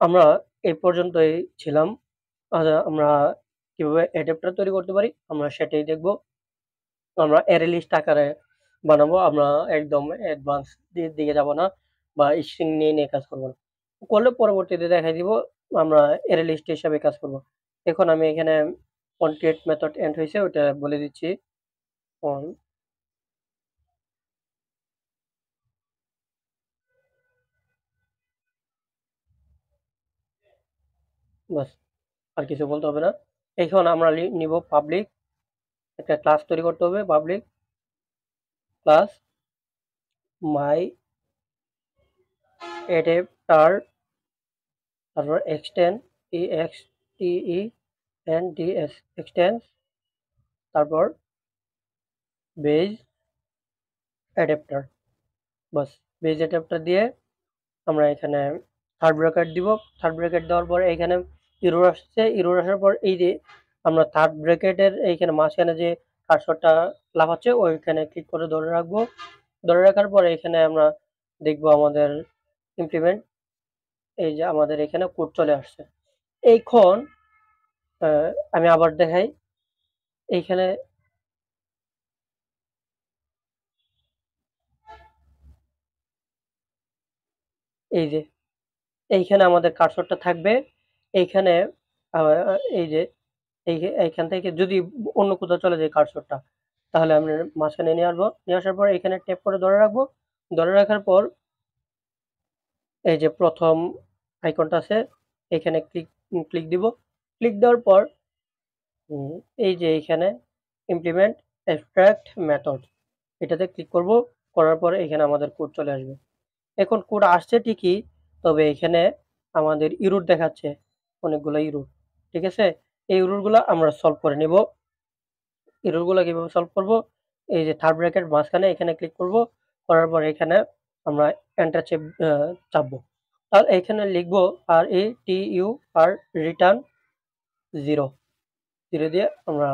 আমরা এই পর্যন্তই ছিলাম। আমরা কিভাবে অ্যাডাপ্টার তৈরি করতে পারি আমরা সেটাই দেখব। আমরা অ্যারে লিস্ট আকারে বানাবো। আমরা একদম অ্যাডভান্স দিকে যাব না বা স্ট্রিং নিয়ে কাজ করব না। করলে পরবর্তীতে দেখাই দিব আমরা অ্যারে লিস্ট হিসাবে কাজ করব। এখন আমি এখানে কনক্রিট মেথড এন্ড হয়েছে ওটা বলে দিচ্ছি। অন বাস, আর কিছু বলতে হবে না। এখন আমরা নিব পাবলিক, একটা ক্লাস তৈরি করতে হবে। পাবলিক ক্লাস মাই অ্যাডাপ্টার, তারপর এক্সটেন্ড EXTENDS এক্সটেন্স, তারপর বেজ অ্যাডাপ্টার। বাস, বেজ অ্যাডাপ্টার দিয়ে আমরা এখানে থার্ড ব্র্যাকেট দিব। থার্ড ব্র্যাকেট দেওয়ার পর এখানে এরর আসছে। এরর আসার পর এই যে আমরা থার্ড ব্র্যাকেটের এইখানে মাঝখানে যে কার্সরটা লাফাচ্ছে ওইখানে ক্লিক করে ধরে রাখবো। ধরে রাখার পরে এখানে আমরা দেখবো আমাদের ইমপ্লিমেন্ট, এই যে আমাদের এখানে কোড চলে আসছে। এইখন আমি আবার দেখাই। এইখানে এই যে এইখানে আমাদের কার্সরটা থাকবে। এইখানে এই যে এইখান থেকে যদি অন্য কোথাও চলে যায় কার্সরটা, তাহলে আমরা মাঝখানে নিয়ে আসবো। নিয়ে আসার পর এখানে ট্যাপ করে ধরে রাখবো। ধরে রাখার পর এই যে প্রথম আইকনটা আছে এখানে ক্লিক দিব। ক্লিক দেওয়ার পর উম, এই যে এখানে ইমপ্লিমেন্ট অ্যাবস্ট্রাক্ট মেথড, এটাতে ক্লিক করব। করার পরে এখানে আমাদের কোড চলে আসবে। এখন কোড আসছে ঠিকই, তবে এখানে আমাদের ইরর দেখাচ্ছে, অনেকগুলো ইরর। ঠিক আছে, এই ইরর গুলো আমরা সলভ করে নিব। ইরর গুলো কিভাবে সলভ করব, এই যে থার্ড ব্র্যাকেট মাঝখানে এখানে ক্লিক করব। করার পর এখানে আমরা এন্টার চাপবো। আর এখানে লিখবো RETU আর রিটার্ন জিরো। জিরো দিয়ে আমরা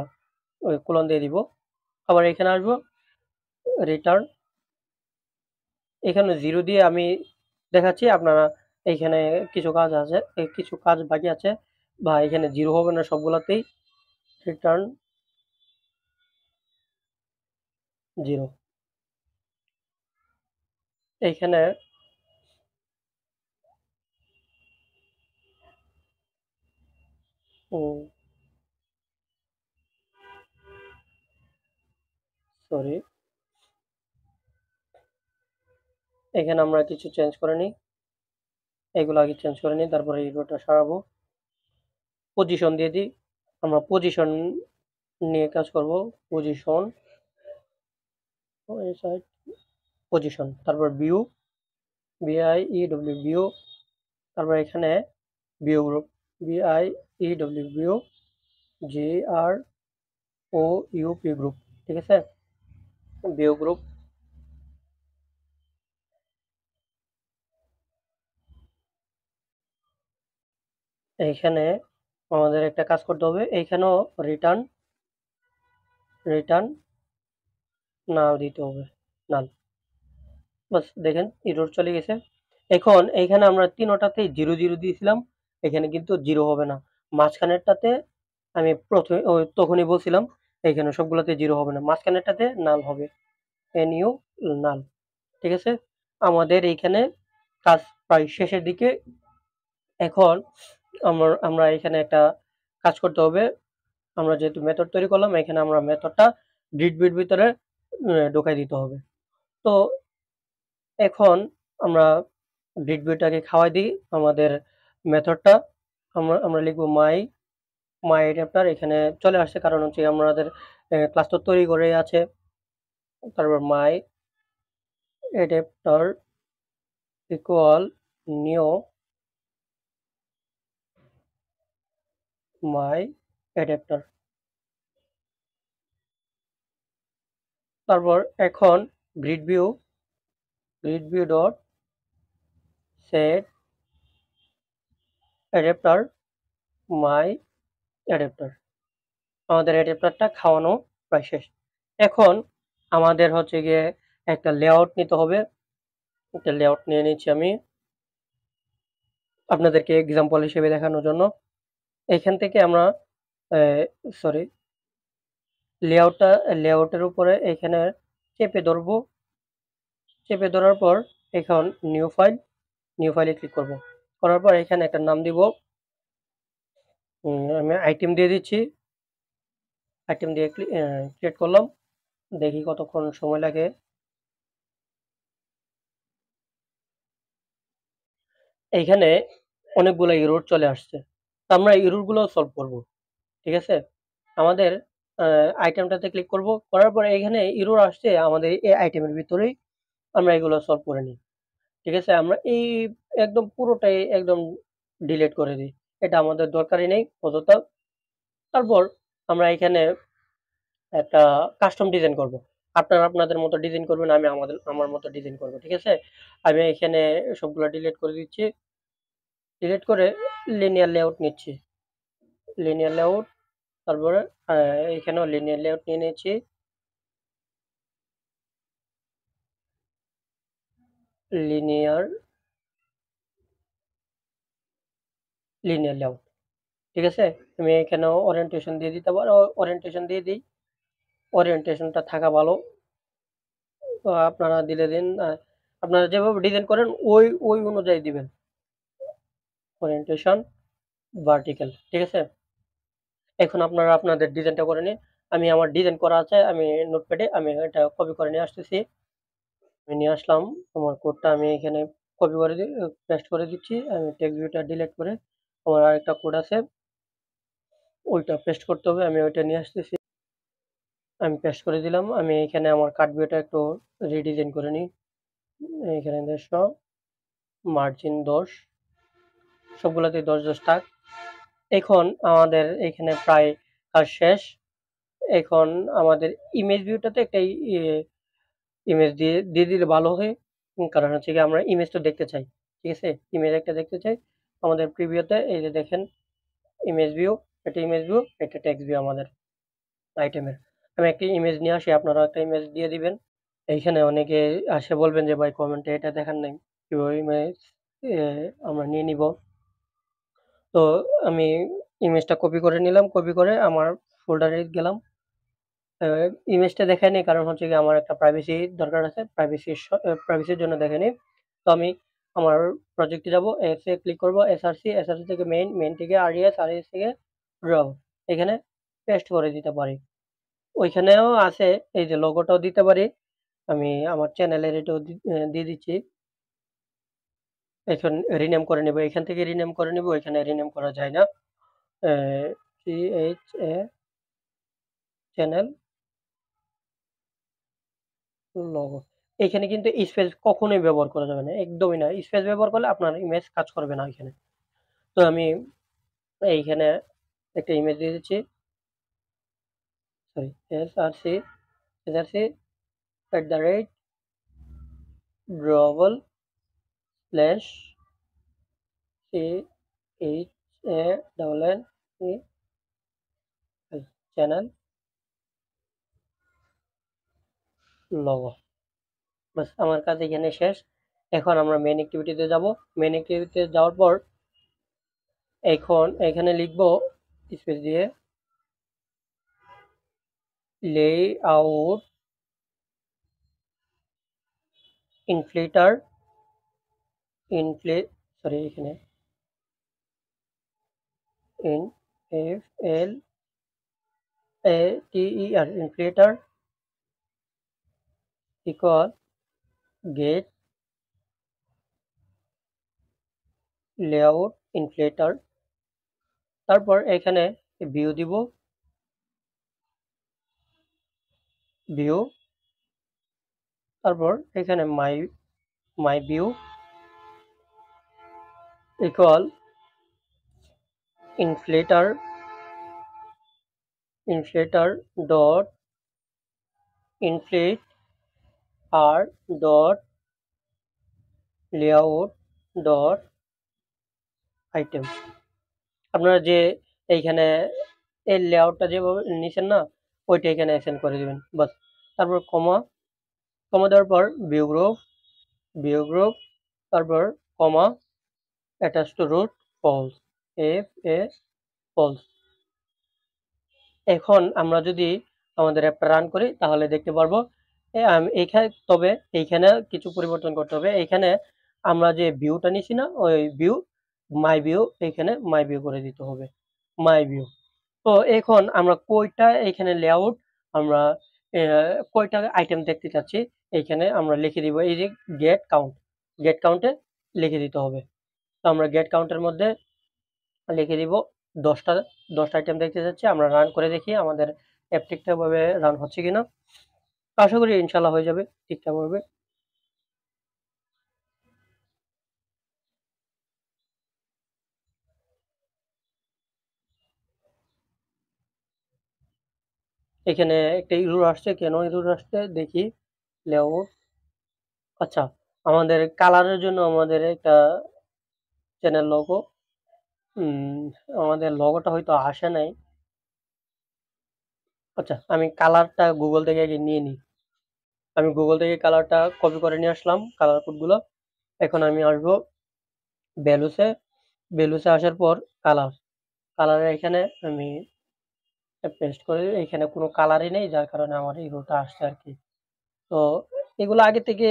ওই কোলন দিয়ে দিব। আবার এখানে আসবো রিটার্ন, এখানে জিরো দিয়ে আমি দেখাচ্ছি। আপনারা এইখানে কিছু কাজ আছে, কিছু কাজ বাকি আছে, বা এখানে জিরো হবে না সবগুলাতেই। Return zero. এইখানে সরি, এখানে আমরা কিছু চেঞ্জ করে নিই। এগুলো আগে চেঞ্জ করে নিই, তারপরে ইরোটা সারাবো। পজিশন দিয়ে দিই। আমরা পজিশন নিয়ে কাজ করব। পজিশন, পজিশন, তারপর ভিউ, VIEW ভিউ, তারপর এখানে view group, VIEW GROUP group. ঠিক আছে, ভিউ গ্রুপ। এইখানে আমাদের একটা কাজ করতে হবে, এইখানেও রিটার্ন রিটার্ন নাল দিতে হবে, নাল। বাস, দেখেন এরর চলে গেছে। এখন এইখানে আমরা তিনোটাতেই জিরো জিরো দিয়েছিলাম, এখানে কিন্তু জিরো হবে না। মাঝখানেরটাতে আমি প্রথমে ওই তখনই বলছিলাম এখানে সবগুলোতে জিরো হবে না, মাঝখানেরটাতে নাল হবে। NU নাল। ঠিক আছে, আমাদের এইখানে কাজ প্রায় শেষের দিকে। এখন আমরা এখানে একটা কাজ করতে হবে। আমরা যেহেতু মেথড তৈরি করলাম, এখানে আমরা মেথডটা গ্রিড বিট ভিতরে ঢোকাই দিতে হবে। তো এখন আমরা গ্রিড বিটটাকে খাওয়াই দিই আমাদের মেথডটা। আমরা লিখবো মাই অ্যাডাপ্টার, এখানে চলে আসছে কারণ হচ্ছে আমাদের ক্লাস তো তৈরি করেই আছে। তারপর my adapter equal new my adapter. তারপর এখন grid view dot set adapter my adapter. আমাদের অ্যাডাপ্টারটা খাওয়ানো প্রায় শেষ। এখন আমাদের হচ্ছে গিয়ে একটা লেআউট নিতে হবে। একটা লেআউট নিয়ে নিচ্ছি আমি। আপনাদেরকে এক্সাম্পল হিসেবে দেখানোর জন্য। এখান থেকে আমরা সরি লেআউটের উপরে এখানে চেপে ধরবো। চেপে ধরার পর এখন নিউ ফাইলে ক্লিক করব। করার পর এখানে একটা নাম দিব। আমি আইটেম দিয়ে দিচ্ছি। আইটেম দিয়ে ক্রিয়েট করলাম। দেখি কতক্ষণ সময় লাগে। এইখানে অনেকগুলো এরর চলে আসছে। তো আমরা এরর গুলো সলভ করব। ঠিক আছে? আমাদের আইটেমটাতে ক্লিক করব। করার পরে এখানে এরর আসছে আমাদের এই আইটেমের ভিতরেই আমরা এগুলো সলভ করে নিই। ঠিক আছে? আমরা এই একদম পুরোটাই একদম ডিলিট করে দিই। এটা আমাদের দরকারই নেই অযথা। তারপর আমরা এখানে একটা কাস্টম ডিজাইন করব। আপনারা আপনাদের মতো ডিজাইন করবেন, আমি আমার মতো ডিজাইন করব। ঠিক আছে? আমি এখানে সবগুলা ডিলিট করে দিচ্ছি। ডিলিট করে লিনিয়ার লেআউট নিচ্ছি। লিনিয়ার লেআউট তারপরে এখানেও লিনিয়ার লেআউট নিয়ে নিয়েছি। Linear linear layout. ঠিক আছে? আমি এখানেও ওরিয়েন্টেশন দিয়ে দিতে পারো, ওরিয়েন্টেশন দিয়ে দিই। ওরিয়েন্টেশনটা থাকা ভালো। তো আপনারা দিলে দিন। আপনারা যেভাবে ডিজাইন করেন ওই অনুযায়ী দিবেন। Orientation vertical. ঠিক আছে? এখন আপনারা আপনাদের ডিজাইনটা করে নিন। আমি আমার ডিজাইন করা আছে। আমি নোটপ্যাডে আমি এটা কপি করে নিয়ে আসতেছি। আমি নিয়ে আসলাম। আমার কোডটা আমি এখানে কপি করে পেস্ট করে দিচ্ছি। আমি টেক্সট ভিউটা ডিলিট করে আমার আরেকটা কোড আছে। ওইটা পেস্ট করতে হবে। আমি ওইটা নিয়ে আসতেছি। আমি পেস্ট করে দিলাম। আমি এখানে আমার কাট ভিউটা একটু রিডিজাইন করে নিই। এখানে 150, মার্জিন 10, সবগুলাতে 10 থাক। এখন আমাদের এখানে প্রায় কাজ শেষ। এখন আমাদের ইমেজ ভিউটাতে একটা ইমেজ দিয়ে দিলে ভালো হয়। কারণ হচ্ছে কি আমরা ইমেজটা দেখতে চাই। ঠিক আছে? ইমেজ একটা দেখতে চাই। আমাদের প্রিভিউতে এই যে দেখেন ইমেজ ভিউ, এটা ইমেজ ভিউ, এটা টেক্সট ভিউ আমাদের আইটেমের। আমি একটা ইমেজ নিয়ে আসি, আপনারা একটা ইমেজ দিয়ে দিবেন। এইখানে অনেকে আসে বলবেন যে ভাই কমেন্টে এটা দেখান নাই, কিভাবে ইমেজ আমরা নিয়ে নিব। তো আমি ইমেজটা কপি করে নিলাম। কপি করে আমার ফোল্ডারে গেলাম। ইমেজটা দেখায়নি কারণ হচ্ছে কি আমার একটা প্রাইভেসি দরকার আছে। প্রাইভেসির জন্য দেখায়নি। তো আমি আমার প্রজেক্টে যাব। এস এ ক্লিক করব। এসআরসি থেকে মেইন থেকে আরইএস থেকে ড্র। এখানে পেস্ট করে দিতে পারি। ওইখানেও আছে এই যে লোগোটাও দিতে পারি। আমি আমার চ্যানেলের এটাও দিয়ে দিচ্ছি। এখন রিনেম করে নেব। এখান থেকে রিনেম করে নেব। ওইখানে রিনেম করা যায় না। CHA channel logo. এখানে কিন্তু স্পেস কখনোই ব্যবহার করা যাবে না। একদমই না। স্পেস ব্যবহার করলে আপনার ইমেজ কাজ করবে না এখানে। তো আমি এইখানে একটা ইমেজ দিয়ে দিচ্ছি। Sorry SRC @drawable slash CHANNEL channel logo. বাস আমার কাজ এখানে শেষ। এখন আমরা মেইন অ্যাক্টিভিটিতে যাব। মেইন অ্যাক্টিভিটিতে যাওয়ার পর এখন এখানে লিখব স্পেস দিয়ে লেআউট ইনফ্লেটার ইনফ্লে সরি এখানে in F L A T E R inflater equal get layout inflater. তারপর এখানে ভিউ দিব। ভিউ তারপর এখানে my view equal inflater dot inflate R dot layout dot item. আপনারা যে এইখানে এই লেআউটটা যেভাবে নিছেন না, ওইটা এখানে অ্যাসাইন করে দিবেন বাস। তারপর কমা দেওয়ার পর ভিউ গ্রুপ তারপর কমা attached to root false, if a false। এখন আমরা যদি আমাদের অ্যাপটা রান করি তাহলে দেখতে পারবো এইখানে, তবে এইখানে কিছু পরিবর্তন করতে হবে। এইখানে আমরা যে ভিউটা নিছি না, ওই ভিউ, মাই ভিউ, এইখানে মাই ভিউ করে দিতে হবে, মাই ভিউ। তো এখন আমরা কয়টা এখানে লেআউট, আমরা কয়টা আইটেম দেখতে চাচ্ছি, এইখানে আমরা লিখে দিব এই যে গেট কাউন্ট, গেট কাউন্টে লিখে দিতে হবে। তো আমরা গেট কাউন্টের মধ্যে লিখে দিব 10টা, 10টা আইটেম দেখতে চাচ্ছি। আমরা রান করে দেখি আমাদের অ্যাপ ঠিকঠাকভাবে রান হচ্ছে কিনা। তো আশা করি ইনশাল্লাহ হয়ে যাবে ঠিকঠাকভাবে। এখানে একটা ইরর আসছে, কেন ইরর আসছে দেখি। লেআউট, আচ্ছা, আমাদের কালারের জন্য আমাদের একটা চ্যানেল লোগো, আমাদের লোগোটা হয়তো আসে নাই। আচ্ছা, আমি কালারটা গুগল থেকে আগে নিয়ে নিই। আমি গুগল থেকে কালারটা কপি করে নিয়ে আসলাম, কালার কোডগুলো। এখন আমি আসবো ভ্যালুসে, ভ্যালুসে আসার পর কালার, কালারের এখানে আমি পেস্ট করে দিই। এখানে কোনো কালারই নেই, যার কারণে আমার এই রোটা আসছে আর কি। তো এগুলো আগে থেকে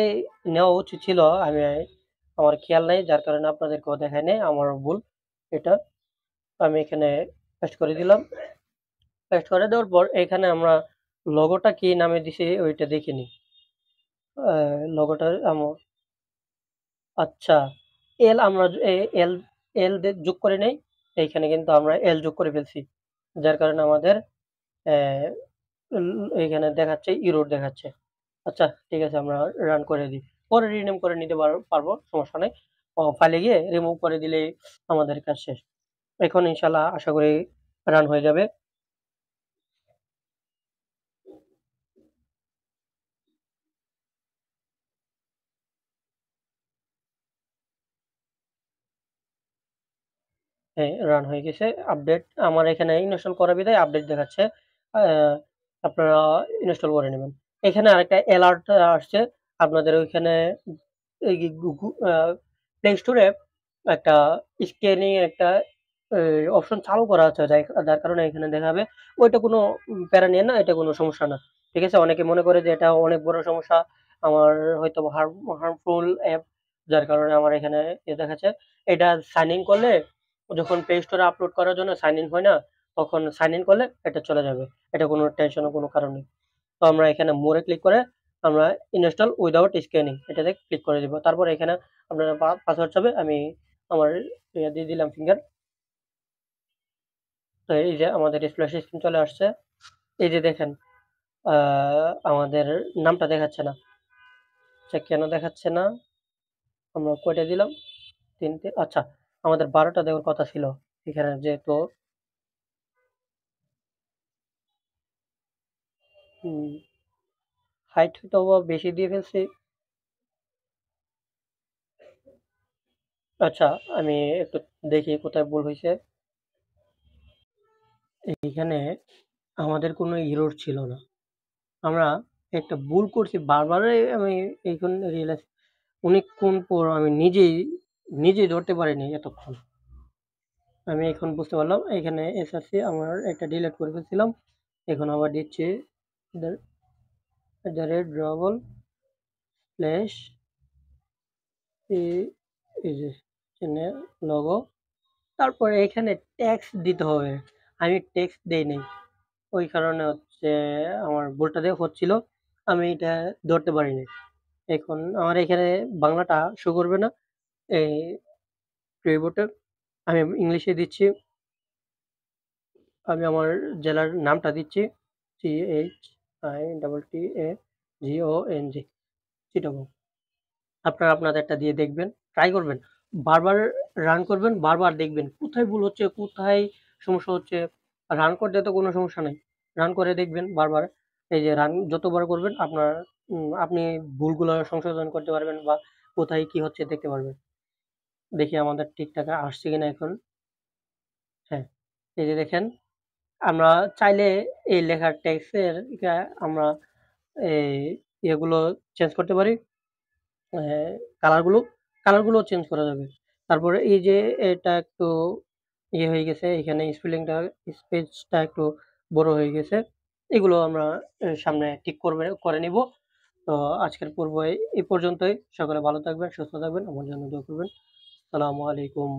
নেওয়া উচিত ছিল, আমি আমার খেয়াল নাই, যার কারণে আপনাদেরকেও দেখায় নেই, আমার ভুল এটা। আমি এখানে পেস্ট করে দিলাম। পেস্ট করে দেওয়ার পর এখানে আমরা লোগোটা কি নামে দিছি ওইটা দেখে নিই। লোগোটা আমার, আচ্ছা, এল আমরা এল, এল যোগ করে নেই। এইখানে কিন্তু আমরা এল যোগ করে ফেলছি, যার কারণে আমাদের আহ, এইখানে দেখাচ্ছে ইরোর দেখাচ্ছে। আচ্ছা, ঠিক আছে, আমরা রান করে দিই, পরে রিনেম করে নিতে পারবো, সমস্যা নেই। ফাইলে গিয়ে রিমুভ করে দিলেই আমাদের কাজ শেষ। এখন ইনশাল্লাহ আশা করি রান হয়ে যাবে। হ্যাঁ, রান হয়ে গেছে। আপডেট আমার এখানে ইনস্টল করা বিধায় আপডেট দেখাচ্ছে। আহ, আপনারা ইনস্টল করে নেবেন। এখানে আরেকটা অ্যালার্ট আসছে আপনাদের ওইখানে, এই প্লে স্টোরে একটা স্ক্যানিং একটা অপশন চালু করা আছে, যার কারণে এখানে দেখাবে। ওইটা কোনো প্যারা নিয়ে না, এটা কোনো সমস্যা না। ঠিক আছে, অনেকে মনে করে যে এটা অনেক বড় সমস্যা, আমার হয়তো হার্মফুল অ্যাপ, যার কারণে আমার এখানে দেখাচ্ছে। এটা সাইন ইন করলে, যখন প্লে স্টোরে আপলোড করার জন্য সাইন ইন হয় না, তখন সাইন ইন করলে এটা চলে যাবে। এটা কোনো টেনশনের কোনো কারণ নেই। তো আমরা এখানে মোরে ক্লিক করে আমরা ইনস্টল উইদাউট স্ক্যানিং এটাতে ক্লিক করে দিব। তারপর এখানে আপনার পাসওয়ার্ড চাবে, আমি আমার দিয়ে দিলাম ফিঙ্গার। তো এই যে আমাদের স্প্ল্যাশ স্ক্রিন চলে আসছে। এই যে দেখেন, আমাদের নামটা দেখাচ্ছে না। আচ্ছা, কেন দেখাচ্ছে না? আমরা কয়টা দিলাম? 3টে। আচ্ছা, আমাদের 12টা দেওয়ার কথা ছিল এখানে, যেহেতু হাইট হয়তো বা বেশি দিয়ে ফেলছি। আচ্ছা, আমি একটু দেখি কোথায় ভুল হয়েছে। এইখানে আমাদের কোনো এরর ছিল না, আমরা একটা ভুল করছি বারবারই। আমি এখন রিয়েলাইজ, অনেকক্ষণ পর আমি নিজেই ধরতে পারিনি এতক্ষণ। আমি এখন বুঝতে পারলাম, এখানে এসআরসি আমার একটা ডিলিট করে ফেলছিলাম। এখন আবার দিচ্ছি ড্রবল স্ল্যাশ এই যে লগো, তারপরে এখানে টেক্সট দিতে হবে। আমি টেক্সট দেই নাই, ওই কারণে হচ্ছে আমার ভুলটা দিয়ে হচ্ছিল, আমি এটা ধরতে পারিনি। এখন আমার এখানে বাংলাটা শো করবে না এই কিবোর্ডে, আমি ইংলিশে দিচ্ছি। আমি আমার জেলার নামটা দিচ্ছি, CHITTAGONG, চিটাগং। আপনারা আপনাদেরটা দিয়ে দেখবেন, ট্রাই করবেন, বারবার রান করবেন, বারবার দেখবেন কোথায় ভুল হচ্ছে, কোথায় সমস্যা হচ্ছে। রান করতে তো কোনো সমস্যা নাই, রান করে দেখবেন বারবার। এই যে রান যতবার করবেন আপনার আপনি ভুলগুলো সংশোধন করতে পারবেন, বা কোথায় কি হচ্ছে দেখতে পারবেন। দেখি আমাদের ঠিকঠাক আসছে কিনা এখন। হ্যাঁ, এই যে দেখেন, আমরা চাইলে এই লেখার টেক্সটের আমরা এই ইয়েগুলো চেঞ্জ করতে পারি, কালারগুলো, কালারগুলো চেঞ্জ করা যাবে। তারপরে এই যে এটা একটু ইয়ে হয়ে গেছে, এখানে স্পেসটা একটু বড় হয়ে গেছে। এগুলো আমরা সামনে ঠিক করে নিব। তো আজকের পর্ব এই পর্যন্তই। সকলে ভালো থাকবেন, সুস্থ থাকবেন। আমার জন্য দোয়া করবেন। আসসালামু আলাইকুম।